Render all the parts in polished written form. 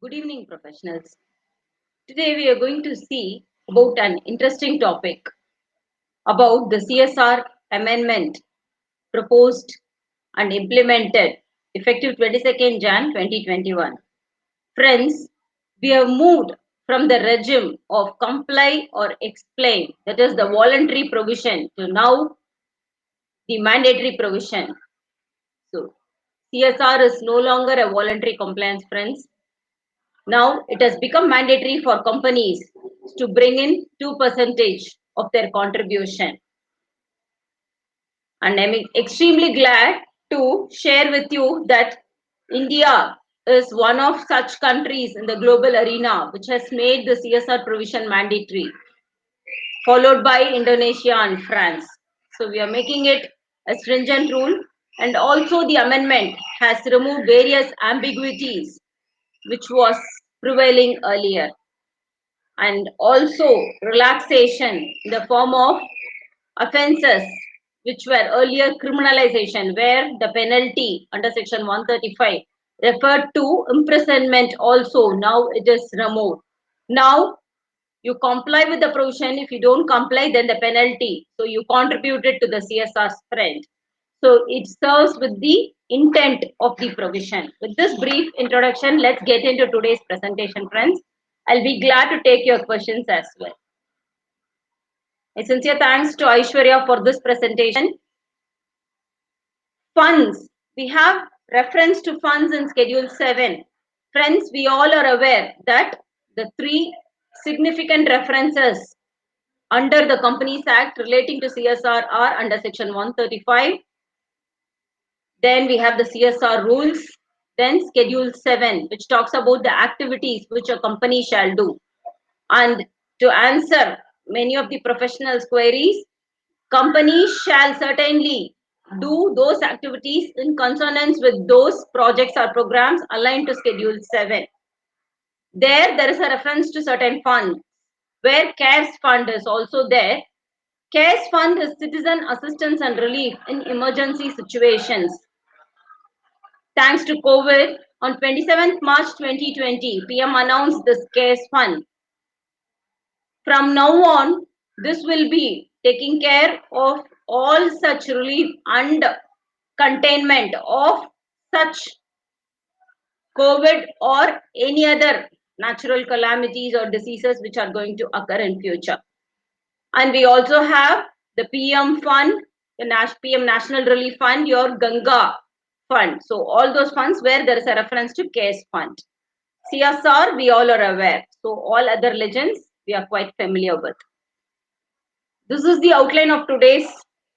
Good evening, professionals. Today we are going to see about an interesting topic about the CSR amendment proposed and implemented effective 22nd Jan 2021. Friends, we have moved from the regime of comply or explain, that is the voluntary provision, to now the mandatory provision. So, CSR is no longer a voluntary compliance, friends. Now it has become mandatory for companies to bring in 2% of their contribution. And I'm extremely glad to share with you that India is one of such countries in the global arena which has made the CSR provision mandatory, followed by Indonesia and France. So we are making it a stringent rule, and also the amendment has removed various ambiguities which was prevailing earlier, and also relaxation in the form of offences which were earlier criminalization, where the penalty under section 135 referred to imprisonment also, now it is removed. Now you comply with the provision. If you don't comply, then the penalty, so you contributed to the CSR spend. So it serves with the intent of the provision. With this brief introduction, let's get into today's presentation, friends. I'll be glad to take your questions as well. A sincere thanks to Aishwarya for this presentation. Funds. We have reference to funds in Schedule 7. Friends, we all are aware that the three significant references under the Companies Act relating to CSR are under Section 135. Then we have the CSR rules. Then Schedule 7, which talks about the activities which a company shall do. And to answer many of the professionals' queries, companies shall certainly do those activities in consonance with those projects or programs aligned to Schedule 7. There is a reference to certain funds, where CARES Fund is also there. CARES Fund is citizen assistance and relief in emergency situations. Thanks to COVID, on 27th March 2020, PM announced this CARES Fund. From now on, this will be taking care of all such relief and containment of such COVID or any other natural calamities or diseases which are going to occur in future. And we also have the PM Fund, the PM National Relief Fund, your Ganga Fund. So all those funds where there is a reference to CARES Fund. CSR, we all are aware. So all other legends, we are quite familiar with. This is the outline of today's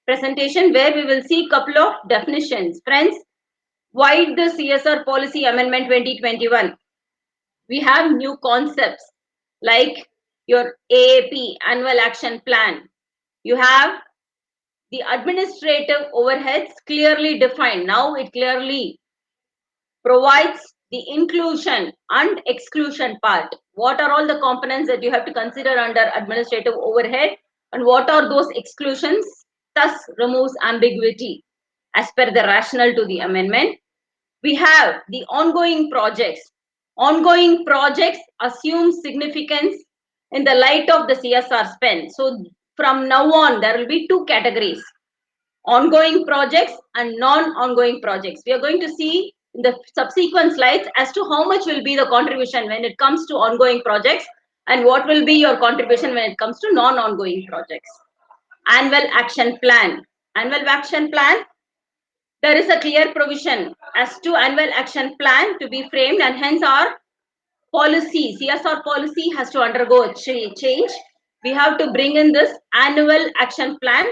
presentation, where we will see a couple of definitions. Friends, why the CSR Policy Amendment 2021? We have new concepts like your AAP, Annual Action Plan. You have the administrative overheads clearly defined. Now it clearly provides the inclusion and exclusion part. What are all the components that you have to consider under administrative overhead, and what are those exclusions? Thus removes ambiguity as per the rationale to the amendment. We have the ongoing projects. Ongoing projects assume significance in the light of the CSR spend. So from now on, there will be two categories: ongoing projects and non-ongoing projects. We are going to see in the subsequent slides as to how much will be the contribution when it comes to ongoing projects, and what will be your contribution when it comes to non-ongoing projects. Annual action plan. Annual action plan, there is a clear provision as to annual action plan to be framed, and hence our policy, CSR policy, has to undergo a change. We have to bring in this annual action plan.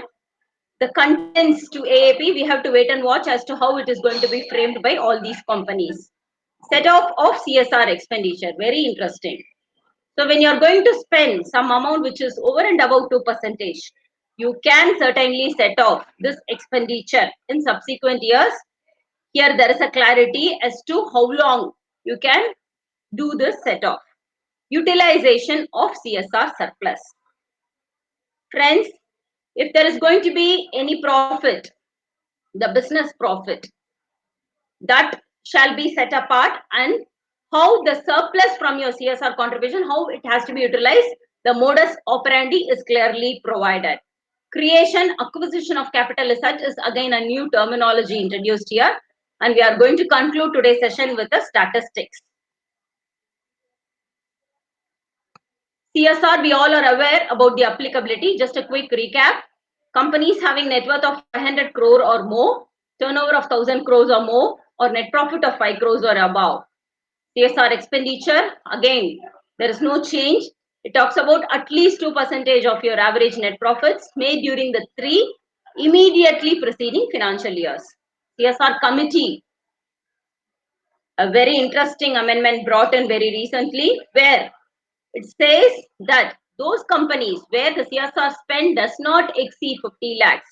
The contents to AAP, we have to wait and watch as to how it is going to be framed by all these companies. Set off of CSR expenditure, very interesting. So when you are going to spend some amount which is over and above 2%, you can certainly set off this expenditure in subsequent years. Here there is a clarity as to how long you can do this set off. Utilization of CSR surplus. Friends, if there is going to be any profit, the business profit, that shall be set apart, and how the surplus from your CSR contribution, how it has to be utilized, the modus operandi is clearly provided. Creation, acquisition of capital as such is again a new terminology introduced here. And we are going to conclude today's session with the statistics. CSR, we all are aware about the applicability. Just a quick recap. Companies having net worth of 500 crore or more, turnover of 1000 crores or more, or net profit of 5 crores or above. CSR expenditure, again, there is no change. It talks about at least 2% of your average net profits made during the 3 immediately preceding financial years. CSR committee, a very interesting amendment brought in very recently, where it says that those companies where the CSR spend does not exceed 50 lakhs,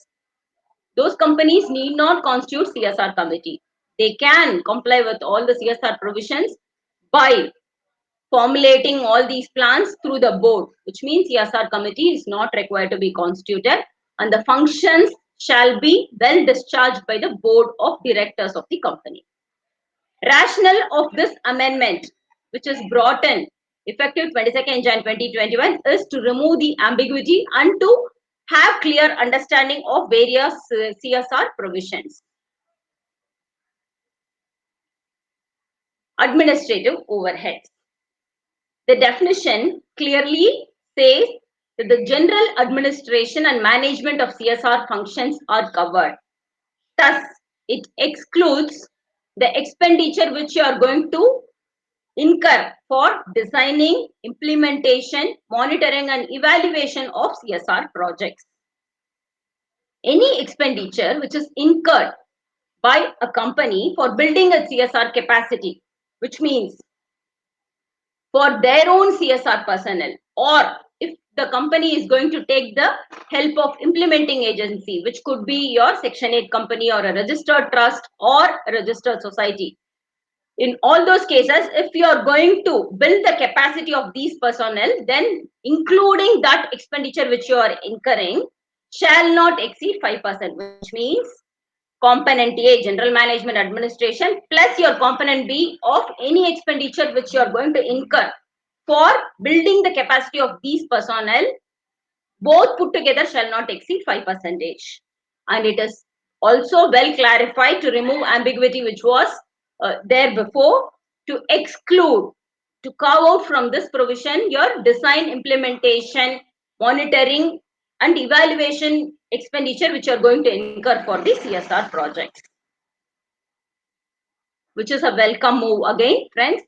those companies need not constitute CSR committee. They can comply with all the CSR provisions by formulating all these plans through the board, which means CSR committee is not required to be constituted, and the functions shall be well discharged by the board of directors of the company. Rationale of this amendment, which is brought in effective 22nd Jan 2021, is to remove the ambiguity and to have clear understanding of various CSR provisions. Administrative overheads. The definition clearly says that the general administration and management of CSR functions are covered. Thus, it excludes the expenditure which you are going to incur for designing, implementation, monitoring and evaluation of CSR projects. Any expenditure which is incurred by a company for building a CSR capacity, which means for their own CSR personnel, or if the company is going to take the help of implementing agency, which could be your Section 8 company or a registered trust or a registered society. In all those cases, if you are going to build the capacity of these personnel, then including that expenditure which you are incurring shall not exceed 5%, which means component A, general management administration, plus your component B of any expenditure which you are going to incur for building the capacity of these personnel, both put together shall not exceed 5%. And it is also well clarified to remove ambiguity which was there before, to exclude, to carve out from this provision your design, implementation, monitoring and evaluation expenditure which you are going to incur for the CSR projects, which is a welcome move again, friends.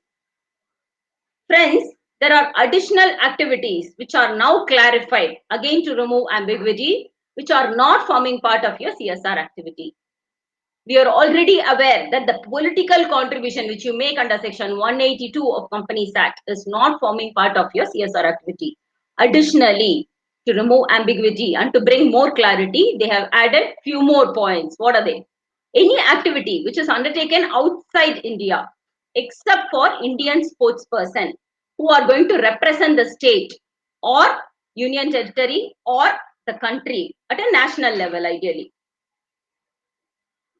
Friends, there are additional activities which are now clarified, again to remove ambiguity, which are not forming part of your CSR activity. We are already aware that the political contribution which you make under Section 182 of Companies Act is not forming part of your CSR activity. Additionally, to remove ambiguity and to bring more clarity, they have added few more points. What are they? Any activity which is undertaken outside India, except for Indian sportsperson who are going to represent the state or union territory or the country at a national level, ideally.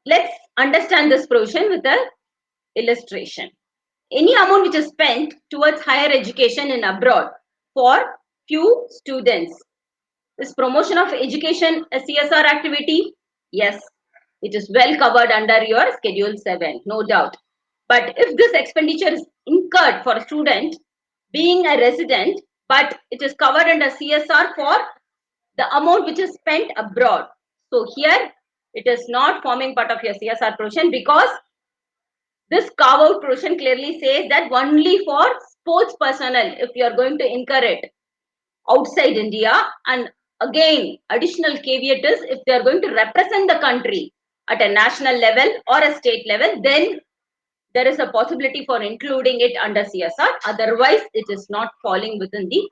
Let's understand this provision with an illustration. Any amount which is spent towards higher education in abroad for few students. Is promotion of education a CSR activity? Yes, it is well covered under your Schedule 7, no doubt. But if this expenditure is incurred for a student being a resident, but it is covered under CSR for the amount which is spent abroad. So here it is not forming part of your CSR provision, because this carve out provision clearly says that only for sports personnel, if you are going to incur it outside India, and again additional caveat is if they are going to represent the country at a national level or a state level, then there is a possibility for including it under CSR. Otherwise, it is not falling within the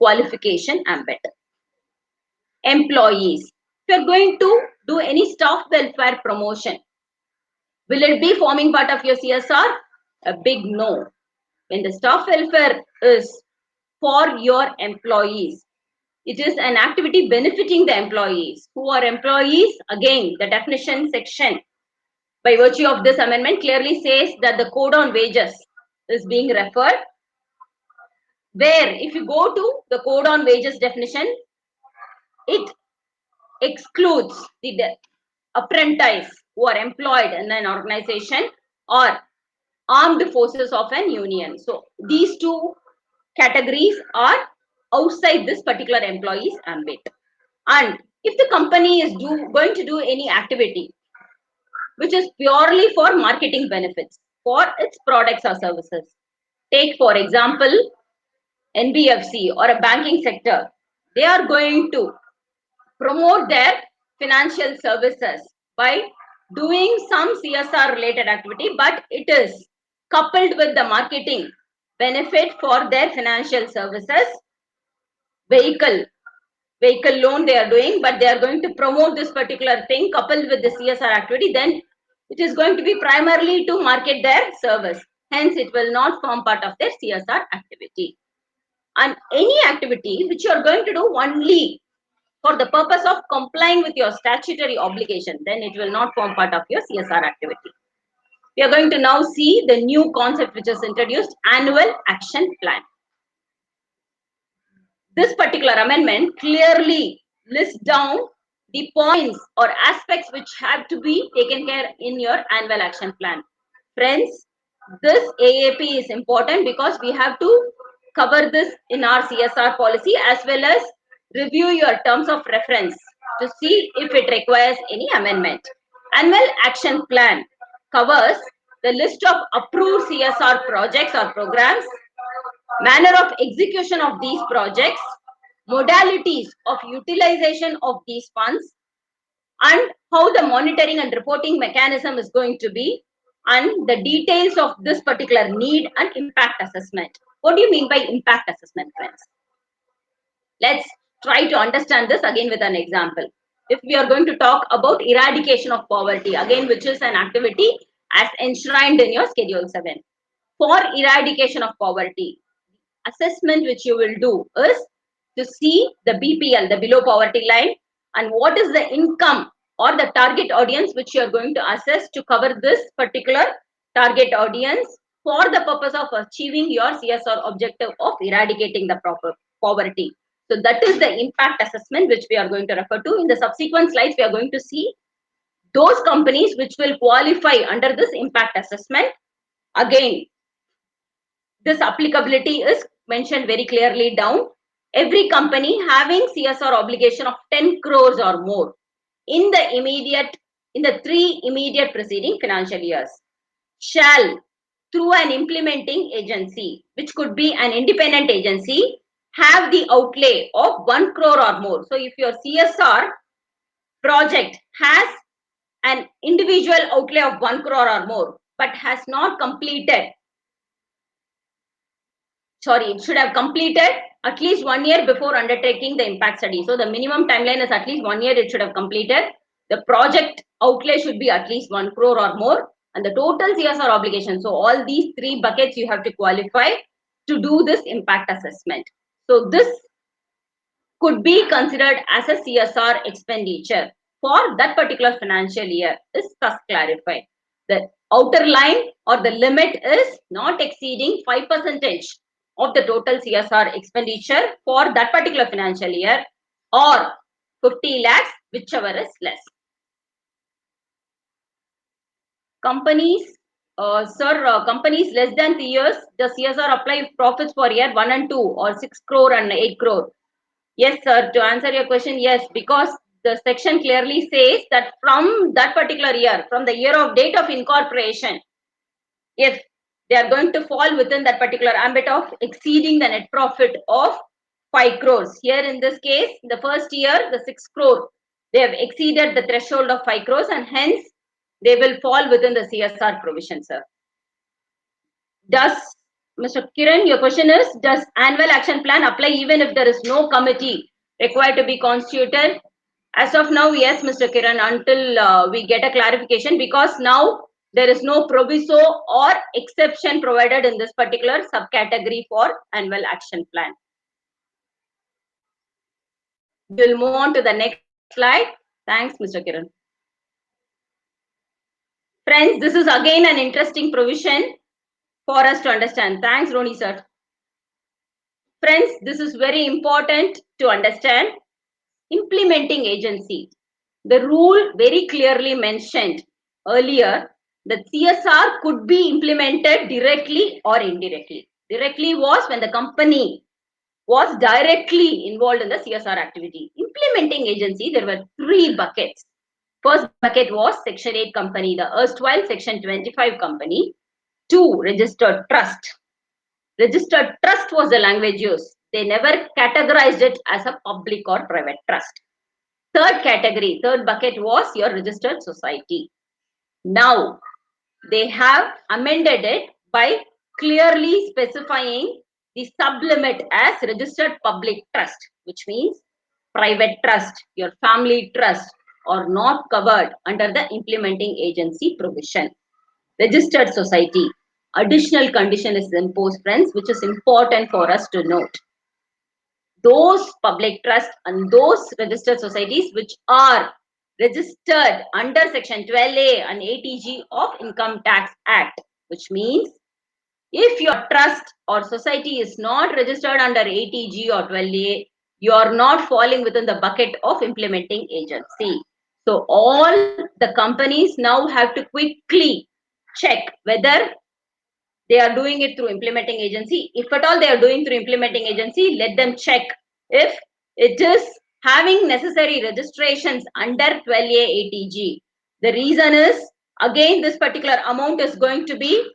qualification ambit. Employees. If you are going to do any staff welfare promotion, will it be forming part of your CSR? A big no. When the staff welfare is for your employees, it is an activity benefiting the employees. Who are employees? Again, the definition section by virtue of this amendment clearly says that the code on wages is being referred, where if you go to the code on wages definition, it excludes the apprentice who are employed in an organization or armed forces of an union. So these two categories are outside this particular employee's ambit. And if the company is going to do any activity which is purely for marketing benefits for its products or services, take for example NBFC or a banking sector, they are going to promote their financial services by doing some CSR related activity, but it is coupled with the marketing benefit for their financial services. Vehicle loan they are doing, but they are going to promote this particular thing coupled with the CSR activity, then it is going to be primarily to market their service. Hence, it will not form part of their CSR activity. And any activity which you are going to do only for the purpose of complying with your statutory obligation, then it will not form part of your CSR activity. We are going to now see the new concept which is introduced, annual action plan. This particular amendment clearly lists down the points or aspects which have to be taken care in your annual action plan. Friends, this AAP is important because we have to cover this in our CSR policy as well as review your terms of reference to see if it requires any amendment. Annual action plan covers the list of approved CSR projects or programs, manner of execution of these projects, modalities of utilization of these funds, and how the monitoring and reporting mechanism is going to be, and the details of this particular need and impact assessment. What do you mean by impact assessment, friends? Let's try to understand this again with an example. If we are going to talk about eradication of poverty, again, which is an activity as enshrined in your Schedule 7. For eradication of poverty, assessment which you will do is to see the BPL, the below poverty line, and what is the income or the target audience which you are going to assess to cover this particular target audience for the purpose of achieving your CSR objective of eradicating the poverty. So that is the impact assessment which we are going to refer to. In the subsequent slides, we are going to see those companies which will qualify under this impact assessment. Again, this applicability is mentioned very clearly down. Every company having CSR obligation of 10 crores or more in the 3 immediate preceding financial years shall, through an implementing agency, which could be an independent agency, have the outlay of 1 crore or more. So if your CSR project has an individual outlay of 1 crore or more, but has not completed, it should have completed at least 1 year before undertaking the impact study. So the minimum timeline is at least 1 year it should have completed. The project outlay should be at least 1 crore or more, and the total CSR obligation. So all these 3 buckets you have to qualify to do this impact assessment. So this could be considered as a CSR expenditure for that particular financial year is thus clarified. The outer line or the limit is not exceeding 5% of the total CSR expenditure for that particular financial year, or 50 lakhs, whichever is less. Companies, companies less than 3 years, the CSR apply if profits for year 1 and 2 or 6 crore and 8 crore. Yes, sir. To answer your question, yes, because the section clearly says that from that particular year, from the year of date of incorporation, if they are going to fall within that particular ambit of exceeding the net profit of 5 crores. Here in this case, the first year, the 6 crore, they have exceeded the threshold of 5 crores and hence they will fall within the CSR provision, sir. Does, Mr. Kiran, your question is, does annual action plan apply even if there is no committee required to be constituted? As of now, yes, Mr. Kiran, until we get a clarification, because now there is no proviso or exception provided in this particular subcategory for annual action plan. We'll move on to the next slide. Thanks, Mr. Kiran. Friends, this is again an interesting provision for us to understand. Thanks, Roni sir. Friends, this is very important to understand. Implementing agency. The rule very clearly mentioned earlier that CSR could be implemented directly or indirectly. Directly was when the company was directly involved in the CSR activity. Implementing agency, there were three buckets. First bucket was Section 8 company, the erstwhile Section 25 company. Two, registered trust. Registered trust was the language used. They never categorized it as a public or private trust. Third category, third bucket was your registered society. Now, they have amended it by clearly specifying the sublimit as registered public trust, which means private trust, your family trust are not covered under the implementing agency provision. Registered society, additional condition is imposed, friends, which is important for us to note. Those public trust and those registered societies which are registered under section 12A and 80G of Income Tax Act, which means if your trust or society is not registered under 80G or 12A, you are not falling within the bucket of implementing agency. So all the companies now have to quickly check whether they are doing it through implementing agency. If at all they are doing through implementing agency, let them check if it is having necessary registrations under 12A 80G. The reason is, again, this particular amount is going to be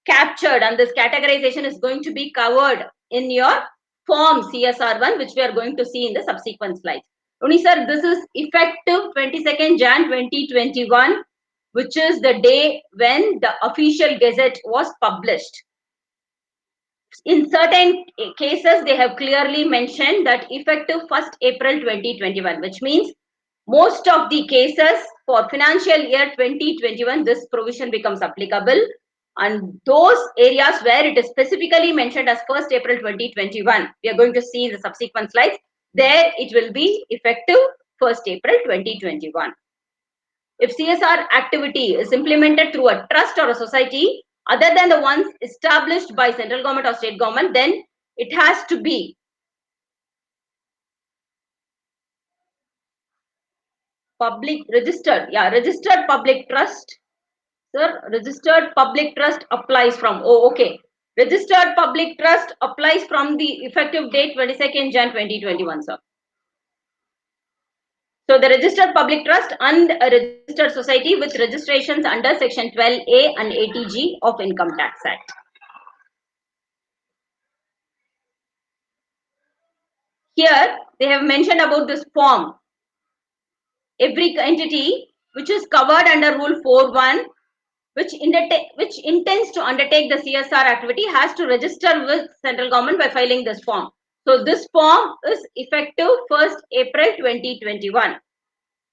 captured and this categorization is going to be covered in your form CSR1, which we are going to see in the subsequent slides. Roni sir, this is effective 22nd Jan 2021, which is the day when the official gazette was published. In certain cases, they have clearly mentioned that effective 1st April 2021, which means most of the cases for financial year 2021, this provision becomes applicable. And those areas where it is specifically mentioned as 1st April 2021, we are going to see in the subsequent slides, there it will be effective 1st April 2021. If CSR activity is implemented through a trust or a society, other than the ones established by central government or state government, then it has to be public registered. Yeah, registered public trust. Sir, registered public trust applies from, oh, okay. Registered public trust applies from the effective date 22nd Jan 2021, sir. So the registered public trust and a registered society with registrations under section 12A and 80G of Income Tax Act. Here they have mentioned about this form. Every entity which is covered under Rule 4.1 which intends to undertake the CSR activity has to register with central government by filing this form. So this form is effective 1st April 2021.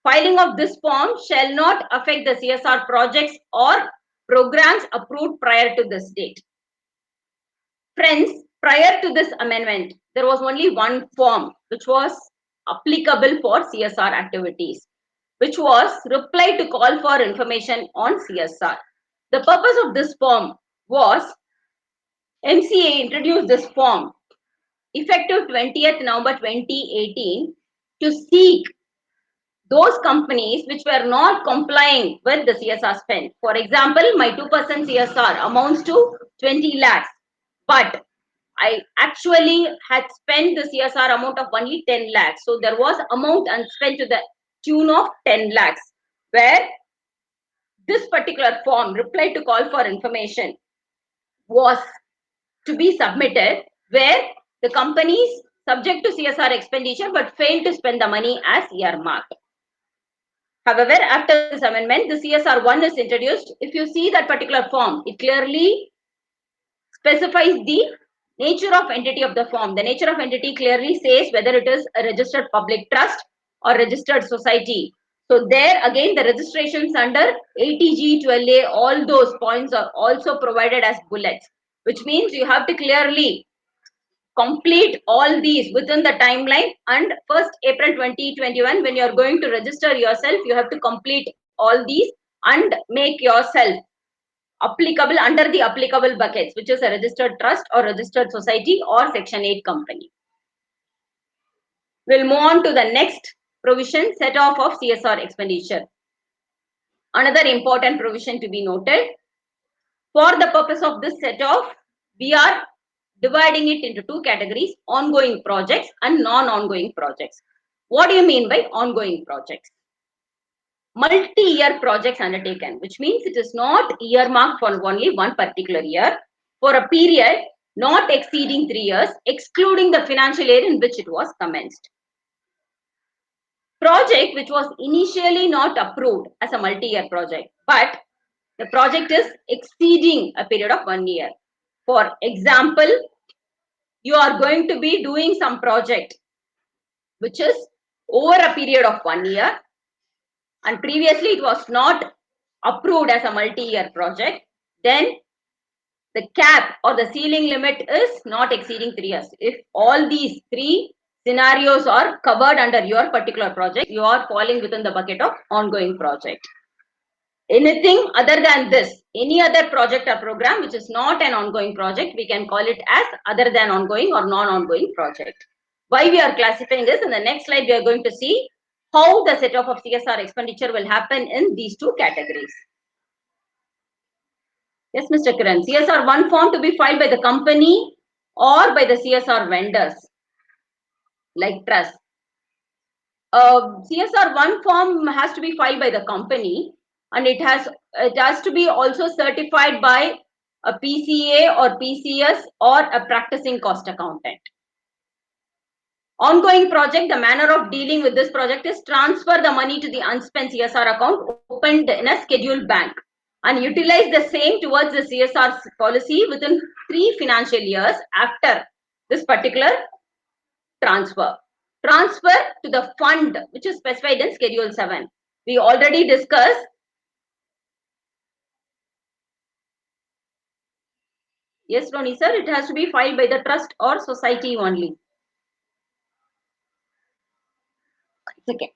Filing of this form shall not affect the CSR projects or programs approved prior to this date. Friends, prior to this amendment, there was only one form which was applicable for CSR activities, which was reply to call for information on CSR. The purpose of this form was MCA introduced this form effective 20th November 2018 to seek those companies which were not complying with the CSR spend. For example, my 2% CSR amounts to 20 lakhs, but I actually had spent the CSR amount of only 10 lakhs. So there was amount unspent to the tune of 10 lakhs, where this particular form, reply to call for information, was to be submitted, where the companies subject to CSR expenditure but failed to spend the money as earmarked. However, after this amendment, the CSR1 is introduced. If you see that particular form, it clearly specifies the nature of entity of the form. The nature of entity clearly says whether it is a registered public trust or registered society. So there again, the registrations under 80G, 12A, all those points are also provided as bullets, which means you have to clearly complete all these within the timeline, and 1st April 2021, when you are going to register yourself, you have to complete all these and make yourself applicable under the applicable buckets, which is a registered trust or registered society or Section 8 company. We'll move on to the next provision, set off of CSR expenditure. Another important provision to be noted. For the purpose of this set off, we are dividing it into two categories, ongoing projects and non-ongoing projects. What do you mean by ongoing projects? Multi-year projects undertaken, which means it is not earmarked for only one particular year, for a period not exceeding 3 years, excluding the financial year in which it was commenced. Project which was initially not approved as a multi-year project, but the project is exceeding a period of 1 year. For example, you are going to be doing some project which is over a period of 1 year, and previously it was not approved as a multi-year project, then the cap or the ceiling limit is not exceeding 3 years. If all these three scenarios are covered under your particular project, you are falling within the bucket of ongoing project. Anything other than this, any other project or program which is not an ongoing project, we can call it as other than ongoing or non-ongoing project. Why we are classifying this? In the next slide, we are going to see how the set off of CSR expenditure will happen in these two categories. Yes, Mr. Kiran, CSR 1 form to be filed by the company or by the CSR vendors like trust. CSR 1 form has to be filed by the company, and it has to be also certified by a PCA or PCS or a practicing cost accountant. Ongoing project, the manner of dealing with this project is transfer the money to the unspent CSR account opened in a scheduled bank and utilize the same towards the CSR policy within 3 financial years after this particular transfer. Transfer to the fund which is specified in Schedule 7. We already discussed. Yes, Roni sir, it has to be filed by the trust or society only. Okay.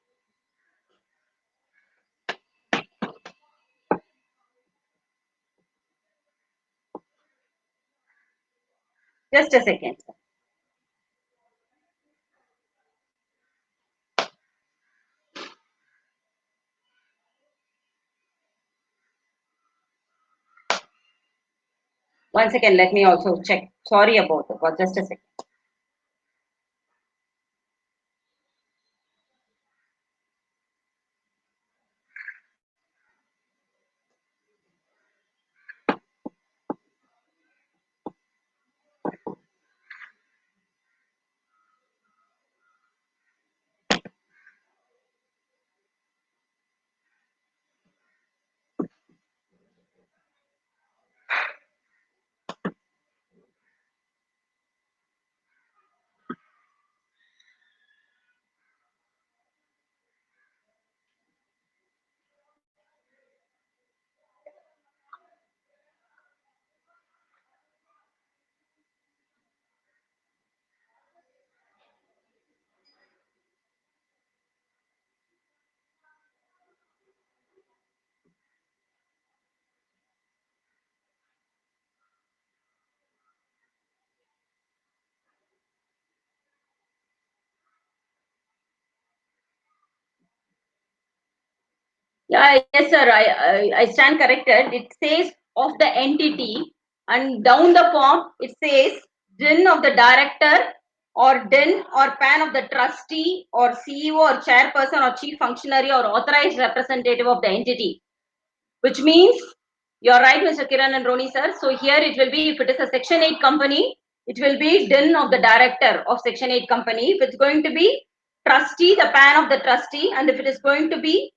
Just a second. One second, let me also check. Sorry about it. Just a second. Yeah, yes, sir. I stand corrected. It says of the entity, and down the form it says DIN of the director or DIN or PAN of the trustee or CEO or chairperson or chief functionary or authorized representative of the entity. Which means you're right, Mr. Kiran and Roni sir. So here it will be, if it is a Section 8 company, it will be DIN of the director of Section 8 company. If it's going to be trustee, the PAN of the trustee, and if it is going to be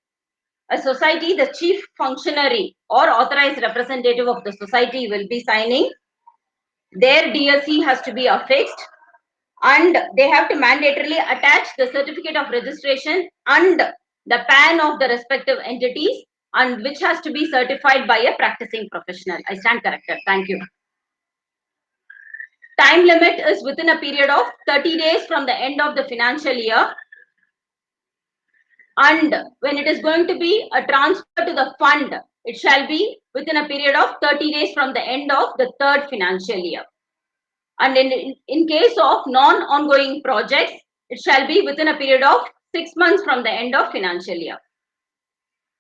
a society, the chief functionary or authorized representative of the society will be signing. Their DSC has to be affixed, and they have to mandatorily attach the certificate of registration and the PAN of the respective entities, and which has to be certified by a practicing professional. I stand corrected. Thank you. Time limit is within a period of 30 days from the end of the financial year. And when it is going to be a transfer to the fund it shall be within a period of 30 days from the end of the third financial year. And in case of non-ongoing projects, it shall be within a period of 6 months from the end of financial year.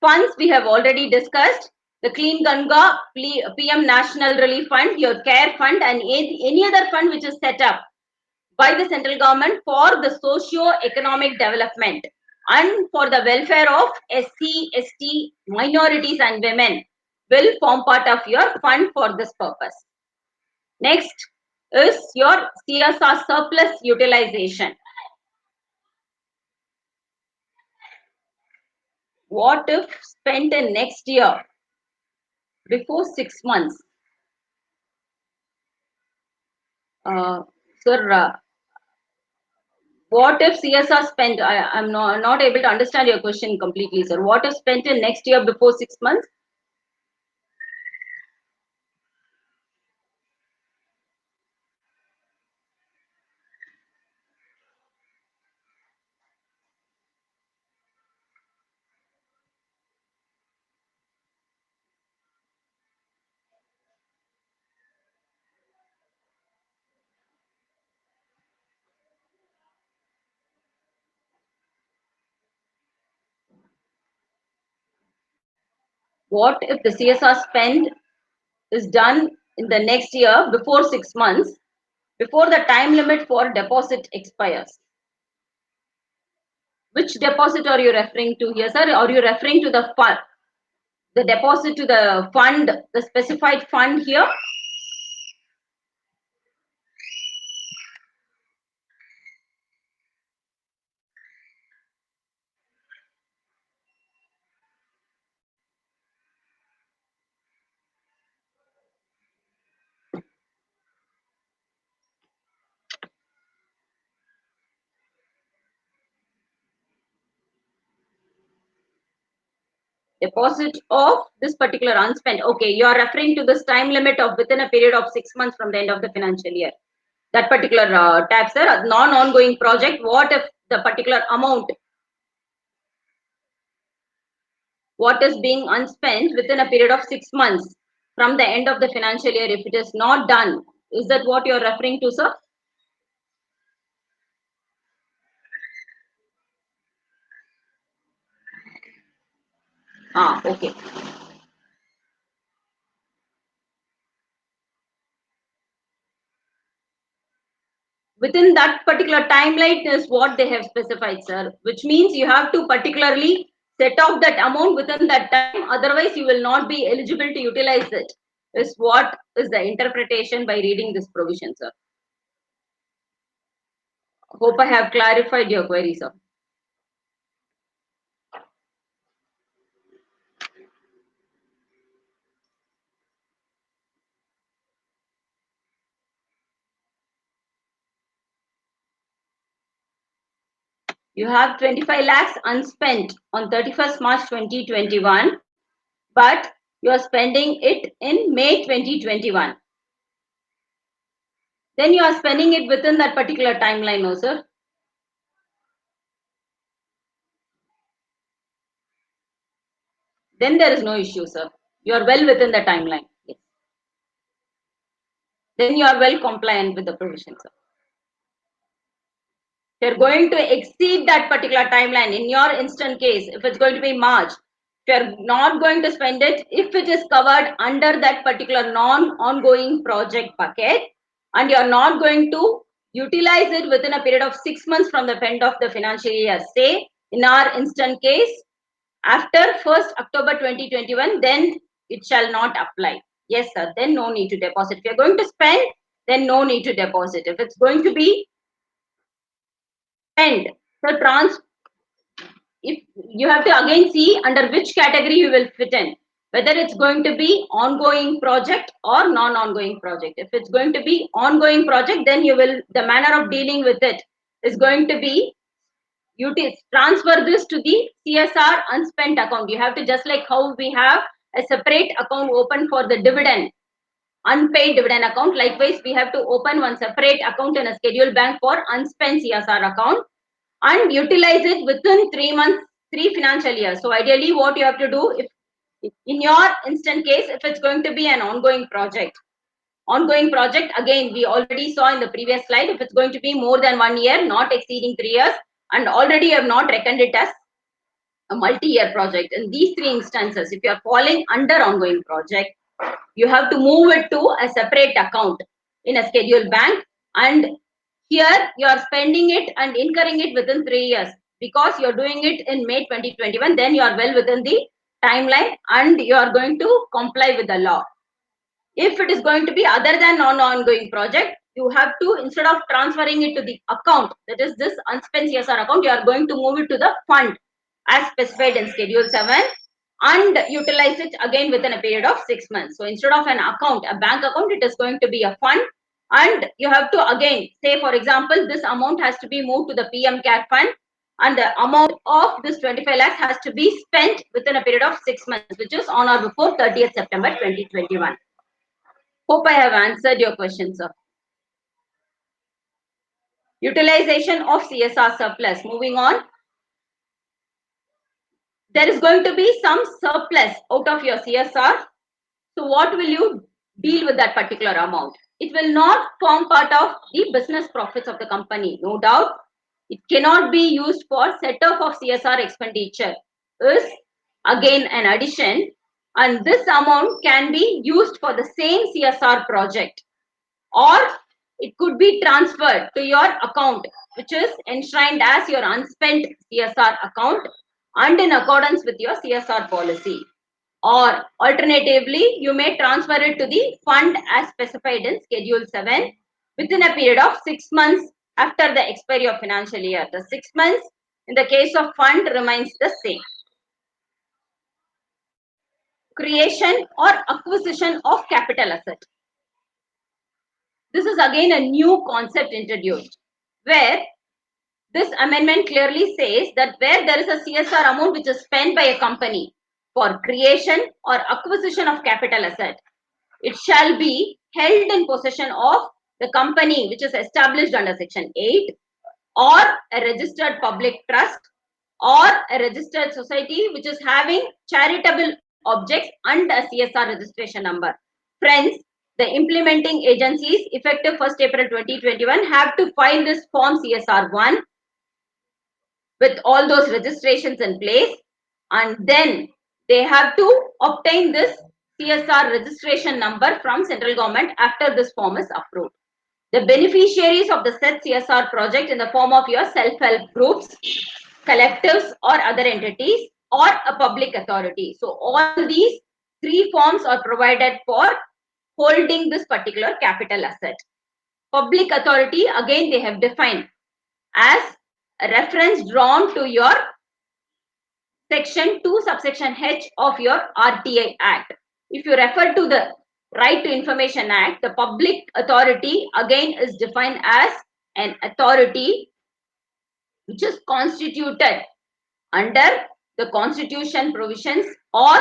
Funds we have already discussed, the Clean Ganga, PM National Relief Fund, your CARE Fund, and any other fund which is set up by the central government for the socio-economic development and for the welfare of SC, ST, minorities and women will form part of your fund for this purpose. Next is your CSR surplus utilization. What if spent in next year before 6 months? Sir, what if CSR spent? I'm not able to understand your question completely, sir. What if spent in next year before 6 months? What if the CSR spend is done in the next year before 6 months, before the time limit for deposit expires? Which deposit are you referring to here, sir? Are you referring to the fund, the deposit to the fund, the specified fund here? Deposit of this particular unspent. Okay, you are referring to this time limit of within a period of 6 months from the end of the financial year. That particular tab, sir, a non-ongoing project. What if the particular amount, what is being unspent within a period of 6 months from the end of the financial year, if it is not done? Is that what you are referring to, sir? Okay. Within that particular timeline is what they have specified, sir, which means you have to particularly set off that amount within that time, otherwise you will not be eligible to utilize it, is what is the interpretation by reading this provision, sir. Hope I have clarified your query, sir. You have 25 lakhs unspent on 31st March 2021, but you are spending it in May 2021. Then you are spending it within that particular timeline, no, sir? Then there is no issue, sir. You are well within the timeline. Yes. Then you are well compliant with the provision, sir. If you're going to exceed that particular timeline, in your instant case, if it's going to be March, if you're not going to spend it, if it is covered under that particular non-ongoing project bucket, and you're not going to utilize it within a period of 6 months from the end of the financial year, say, in our instant case, after 1st October 2021, then it shall not apply. Yes, sir. Then no need to deposit. If you're going to spend, then no need to deposit. If it's going to be spent, so if you have to again see under which category you will fit in, whether it's going to be ongoing project or non-ongoing project. If it's going to be ongoing project, then you will, the manner of dealing with it is going to be, you transfer this to the CSR unspent account. You have to, just like how we have a separate account open for the dividend, unpaid dividend account, likewise we have to open one separate account in a scheduled bank for unspent CSR account and utilize it within 3 months, 3 financial years. So ideally what you have to do, In your instant case, if it's going to be an ongoing project, again, we already saw in the previous slide, if it's going to be more than 1 year, not exceeding 3 years, and already you have not reckoned it as a multi-year project. In these three instances, if you are falling under ongoing project, you have to move it to a separate account in a scheduled bank, and here you are spending it and incurring it within 3 years, because you're doing it in May 2021, then you are well within the timeline and you are going to comply with the law. If it is going to be other than non-ongoing project, you have to, instead of transferring it to the account, that is this unspent CSR account, you are going to move it to the fund as specified in Schedule 7 and utilize it again within a period of 6 months. So instead of an account, a bank account, it is going to be a fund, and you have to again say, for example, this amount has to be moved to the PM CARE fund, and the amount of this 25 lakhs has to be spent within a period of 6 months, which is on or before 30th September 2021. Hope I have answered your question, sir. Utilization of CSR surplus. Moving on. There is going to be some surplus out of your CSR. So what will you deal with that particular amount? It will not form part of the business profits of the company, no doubt. It cannot be used for set-off of CSR expenditure. Is again an addition, and this amount can be used for the same CSR project, or it could be transferred to your account, which is enshrined as your unspent CSR account and in accordance with your CSR policy. Or alternatively, you may transfer it to the fund as specified in Schedule 7 within a period of 6 months after the expiry of financial year. The 6 months in the case of fund remains the same. Creation or acquisition of capital asset. This is again a new concept introduced, where this amendment clearly says that where there is a CSR amount which is spent by a company for creation or acquisition of capital asset, it shall be held in possession of the company which is established under Section 8, or a registered public trust, or a registered society which is having charitable objects and a CSR registration number. Friends, the implementing agencies effective 1st April 2021 have to file this form CSR 1 with all those registrations in place, and then they have to obtain this CSR registration number from central government after this form is approved. The beneficiaries of the said CSR project in the form of your self-help groups, collectives or other entities, or a public authority. So all these three forms are provided for holding this particular capital asset. Public authority, again they have defined as a reference drawn to your Section 2 subsection H of your RTI Act. If you refer to the Right to Information Act, the public authority again is defined as an authority which is constituted under the constitution provisions or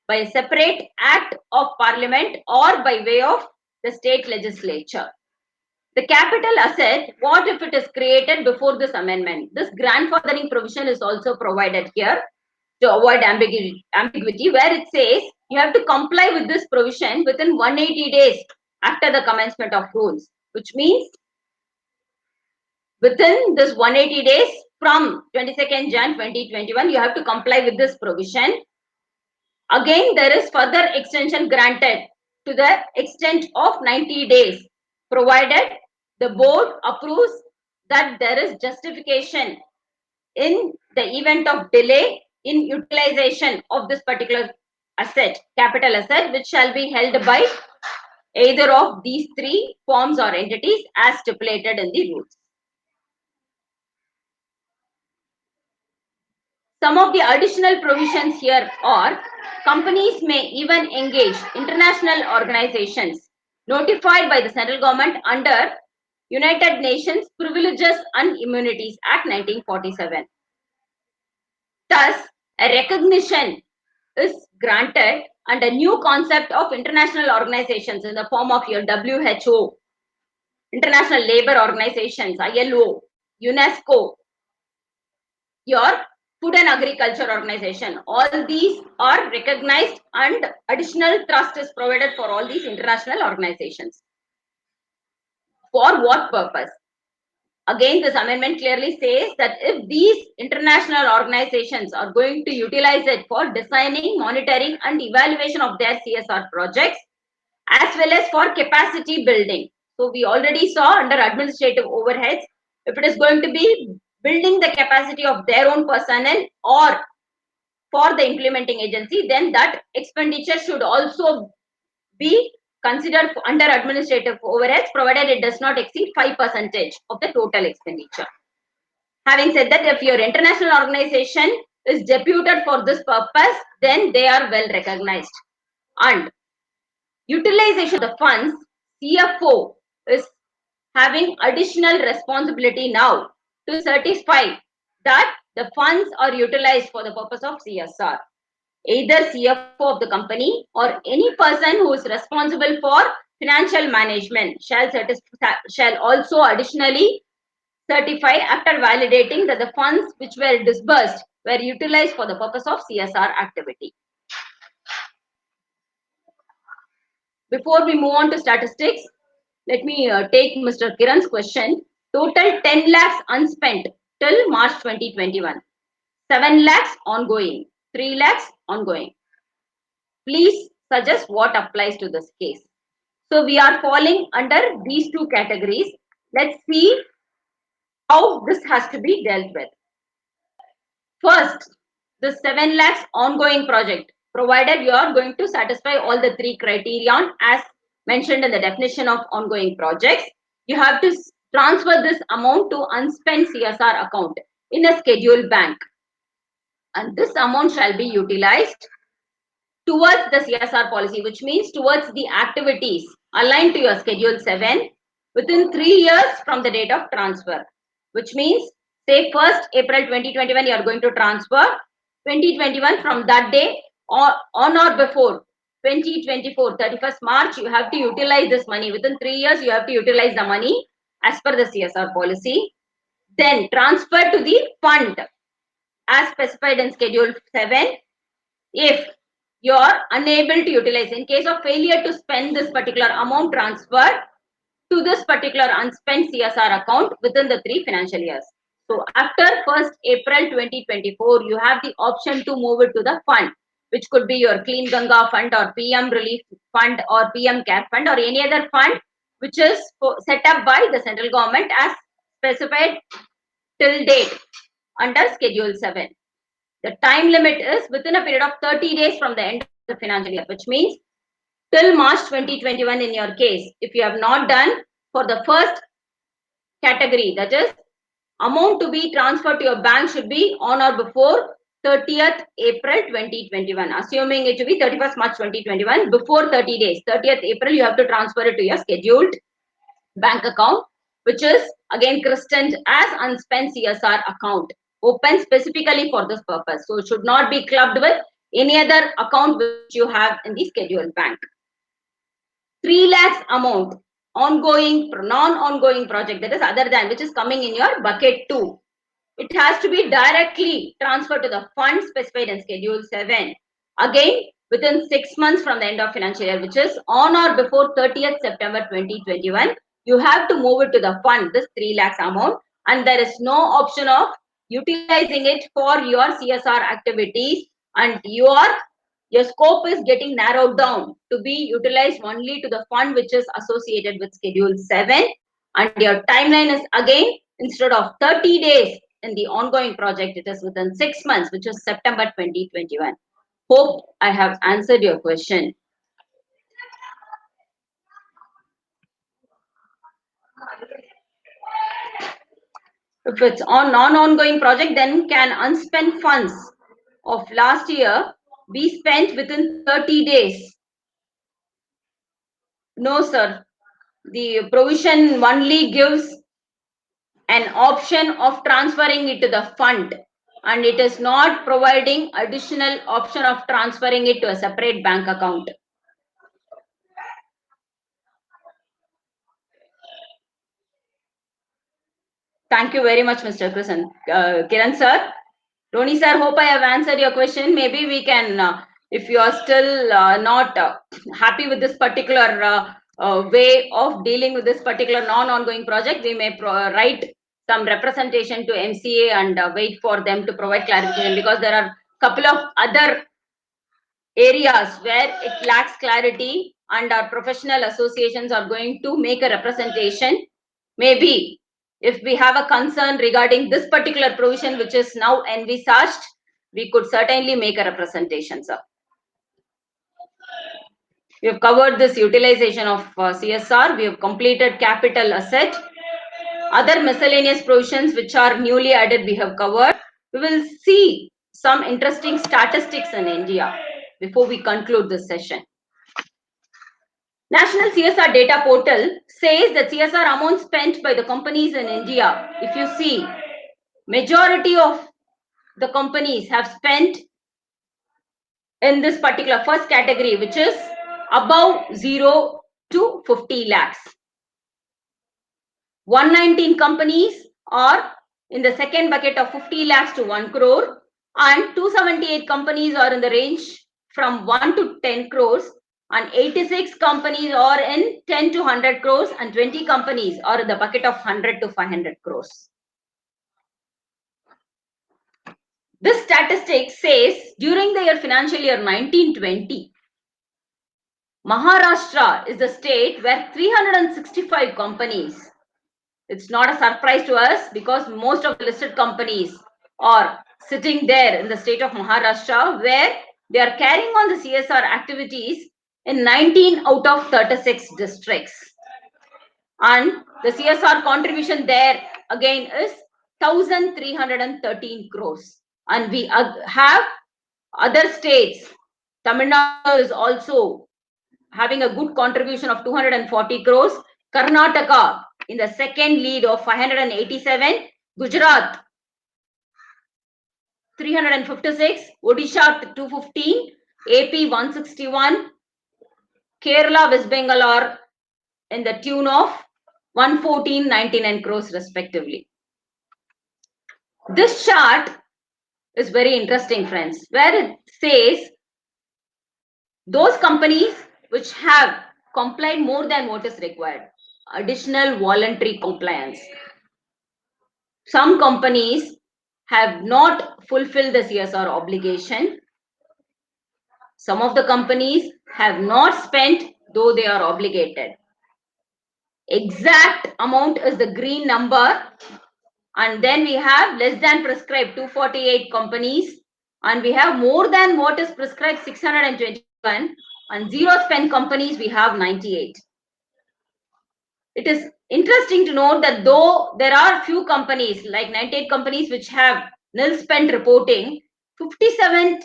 by a separate act of parliament or by way of the state legislature. The capital asset, what if it is created before this amendment? This grandfathering provision is also provided here to avoid ambiguity, where it says you have to comply with this provision within 180 days after the commencement of rules, which means within this 180 days from 22nd Jan 2021, you have to comply with this provision. Again, there is further extension granted to the extent of 90 days, provided the board approves that there is justification in the event of delay in utilization of this particular asset, capital asset, which shall be held by either of these three forms or entities as stipulated in the rules. Some of the additional provisions here are companies may even engage international organizations notified by the central government under United Nations Privileges and Immunities Act 1947. Thus, a recognition is granted and a new concept of international organizations in the form of your WHO, International Labour Organizations, ILO, UNESCO, your Food and Agriculture Organization. All these are recognized and additional trust is provided for all these international organizations. For what purpose? Again, this amendment clearly says that if these international organizations are going to utilize it for designing, monitoring and evaluation of their CSR projects, as well as for capacity building. So we already saw under administrative overheads, if it is going to be building the capacity of their own personnel or for the implementing agency, then that expenditure should also be considered under administrative overheads, provided it does not exceed 5% of the total expenditure. Having said that, if your international organization is deputed for this purpose, then they are well recognized. And utilization of the funds, CFO is having additional responsibility now to certify that the funds are utilized for the purpose of CSR. Either CFO of the company or any person who is responsible for financial management shall also additionally certify after validating that the funds which were disbursed were utilized for the purpose of CSR activity. Before we move on to statistics, let me take Mr. Kiran's question. Total 10 lakhs unspent till March 2021. 7 lakhs ongoing. 3 lakhs ongoing. Please suggest what applies to this case. So we are falling under these two categories. Let's see how this has to be dealt with. First, the 7 lakhs ongoing project, provided you are going to satisfy all the three criterion as mentioned in the definition of ongoing projects, you have to transfer this amount to unspent CSR account in a scheduled bank. And this amount shall be utilized towards the CSR policy, which means towards the activities aligned to your Schedule 7 within 3 years from the date of transfer, which means say 1st April 2021 you are going to transfer, 2021 from that day or on or before 2024 31st March you have to utilize this money. Within 3 years you have to utilize the money as per the CSR policy. Then transfer to the fund as specified in Schedule 7 if you are unable to utilize. In case of failure to spend this particular amount transferred to this particular unspent CSR account within the 3 financial years. So after 1st April 2024, you have the option to move it to the fund, which could be your Clean Ganga Fund or PM Relief Fund or PM CARE Fund or any other fund which is set up by the central government as specified till date under Schedule 7. The time limit is within a period of 30 days from the end of the financial year, which means till March 2021 in your case. If you have not done for the first category, that is amount to be transferred to your bank should be on or before 30th April 2021, assuming it to be 31st March 2021, before 30 days. 30th April, you have to transfer it to your scheduled bank account, which is again christened as unspent CSR account, open specifically for this purpose. So it should not be clubbed with any other account which you have in the scheduled bank. 3 lakhs amount ongoing, non-ongoing project, that is other than, which is coming in your bucket 2. It has to be directly transferred to the fund specified in Schedule 7. Again, within 6 months from the end of financial year, which is on or before 30th September 2021, you have to move it to the fund, this 3 lakhs amount, and there is no option of utilizing it for your CSR activities, and your scope is getting narrowed down to be utilized only to the fund which is associated with Schedule 7, and your timeline is again instead of 30 days in the ongoing project, it is within 6 months, which is September 2021. Hope I have answered your question. If it's on non-ongoing project, then can unspent funds of last year be spent within 30 days? No, sir. The provision only gives an option of transferring it to the fund, and it is not providing additional option of transferring it to a separate bank account. Thank you very much, Mr. Kiran sir. Roni sir, hope I have answered your question. Maybe we can, if you are still not happy with this particular way of dealing with this particular non-ongoing project, we may write some representation to MCA and wait for them to provide clarification, because there are couple of other areas where it lacks clarity and our professional associations are going to make a representation. Maybe if we have a concern regarding this particular provision which is now envisaged, we could certainly make a representation, sir. We have covered this utilization of CSR. We have completed capital asset. Other miscellaneous provisions which are newly added we have covered. We will see some interesting statistics in India before we conclude this session. National CSR data portal says that CSR amount spent by the companies in India, if you see, majority of the companies have spent in this particular first category, which is above 0 to 50 lakhs. 119 companies are in the second bucket of 50 lakhs to 1 crore, and 278 companies are in the range from 1 to 10 crores, and 86 companies are in 10 to 100 crores, and 20 companies are in the bucket of 100 to 500 crores. This statistic says during the financial year 1920, Maharashtra is the state where 365 companies. It's not a surprise to us because most of the listed companies are sitting there in the state of Maharashtra, where they are carrying on the CSR activities in 19 out of 36 districts. And the CSR contribution there again is 1,313 crores. And we have other states. Tamil Nadu is also having a good contribution of 240 crores. Karnataka in the second lead of 587. Gujarat 356. Odisha 215. AP 161. Kerala, West Bengal are in the tune of 114, 99 crores respectively. This chart is very interesting, friends, where it says those companies which have complied more than what is required, additional voluntary compliance. Some companies have not fulfilled the CSR obligation. Some of the companies have not spent, though they are obligated. Exact amount is the green number, and then we have less than prescribed 248 companies, and we have more than what is prescribed 621, and zero spend companies we have 98. It is interesting to note that though there are few companies like 98 companies which have nil spend reporting, 57%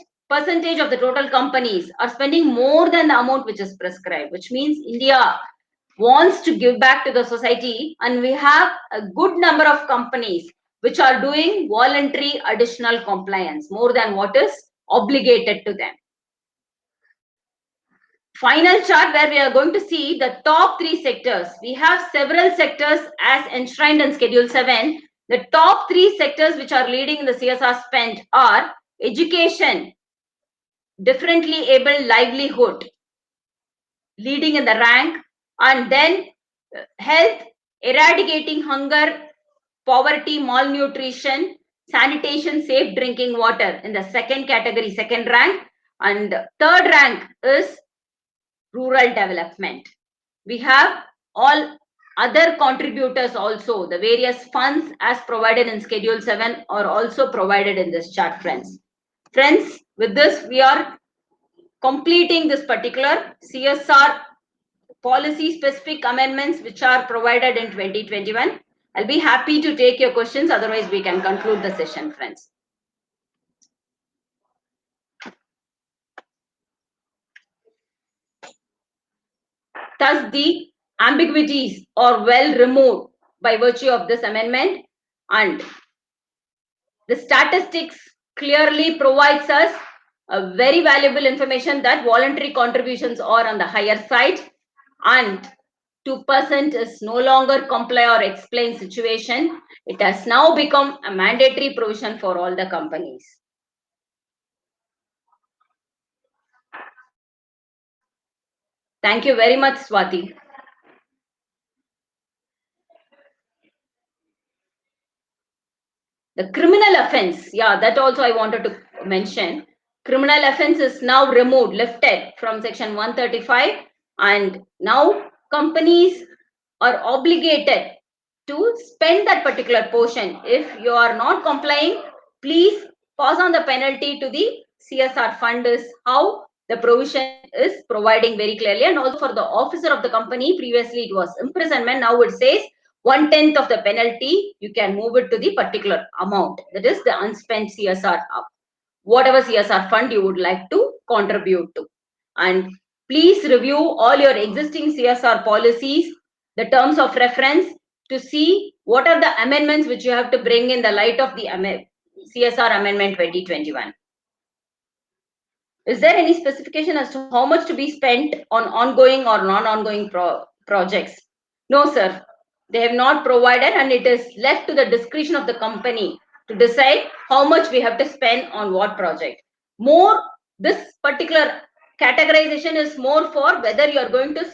of the total companies are spending more than the amount which is prescribed, which means India wants to give back to the society, and we have a good number of companies which are doing voluntary additional compliance more than what is obligated to them. Final chart where we are going to see the top 3 sectors. We have several sectors as enshrined in Schedule 7. The top 3 sectors which are leading in the CSR spend are education, differently abled livelihood, leading in the rank, and then health, eradicating hunger, poverty, malnutrition, sanitation, safe drinking water in the second category, second rank, and third rank is rural development. We have all other contributors also. The various funds as provided in Schedule 7 are also provided in this chart, friends. Friends, with this we are completing this particular CSR policy specific amendments which are provided in 2021. I'll be happy to take your questions. Otherwise, we can conclude the session, friends. Thus, the ambiguities are well removed by virtue of this amendment, and the statistics clearly provides us a very valuable information that voluntary contributions are on the higher side, and 2% is no longer comply or explain situation. It has now become a mandatory provision for all the companies. Thank you very much, Swati. The criminal offense, yeah, that also I wanted to mention. Criminal offense is now removed, lifted from section 135, and now companies are obligated to spend that particular portion. If you are not complying, please pass on the penalty to the CSR fund is how the provision is providing very clearly. And also for the officer of the company, previously it was imprisonment, now it says 1/10 of the penalty, you can move it to the particular amount. That is the unspent CSR, whatever CSR fund you would like to contribute to. And please review all your existing CSR policies, the terms of reference, to see what are the amendments which you have to bring in the light of the CSR Amendment 2021. Is there any specification as to how much to be spent on ongoing or non-ongoing projects? No, sir. They have not provided, and it is left to the discretion of the company to decide how much we have to spend on what project. More, this particular categorization is more for whether you are going to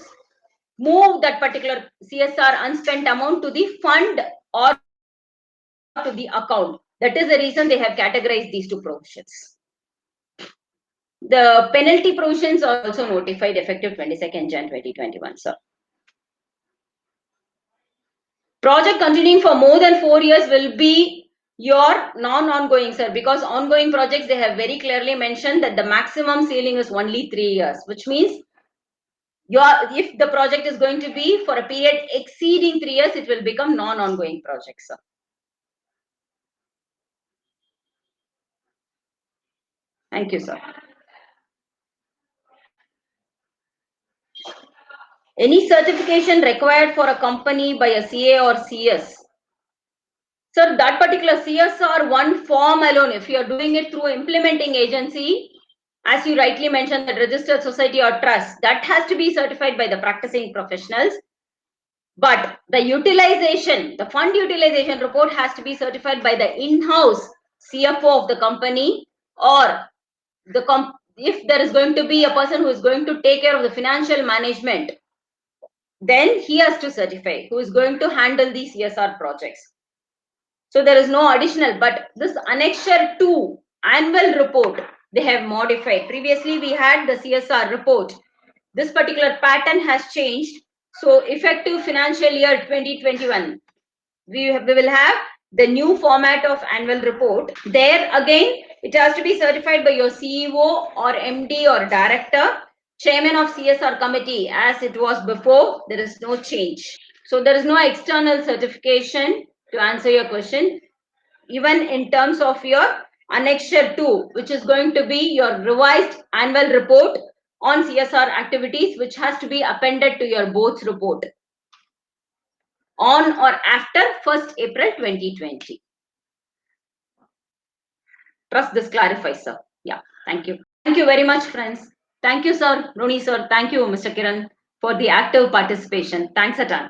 move that particular CSR unspent amount to the fund or to the account. That is the reason they have categorized these two provisions. The penalty provisions are also notified effective 22nd Jan 2021, sir. Project continuing for more than 4 years will be your non-ongoing, sir, because ongoing projects, they have very clearly mentioned that the maximum ceiling is only 3 years, which means if the project is going to be for a period exceeding 3 years, it will become non-ongoing projects, sir. Thank you, sir. Any certification required for a company by a CA or CS? So that particular CSR one form alone, if you are doing it through implementing agency, as you rightly mentioned, that registered society or trust, that has to be certified by the practicing professionals. But the utilization, the fund utilization report has to be certified by the in-house CFO of the company, or if there is going to be a person who is going to take care of the financial management, then he has to certify who is going to handle these CSR projects. So there is no additional, but this Annexure 2 annual report, they have modified. Previously, we had the CSR report. This particular pattern has changed. So effective financial year 2021, we will have the new format of annual report. There again, it has to be certified by your CEO or MD or director, chairman of CSR committee, as it was before. There is no change. So there is no external certification to answer your question. Even in terms of your Annexure 2, which is going to be your revised annual report on CSR activities, which has to be appended to your board's report on or after 1st April 2020. Trust this clarifies, sir. Yeah, thank you. Thank you very much, friends. Thank you, sir. Roni, sir. Thank you, Mr. Kiran, for the active participation. Thanks a ton.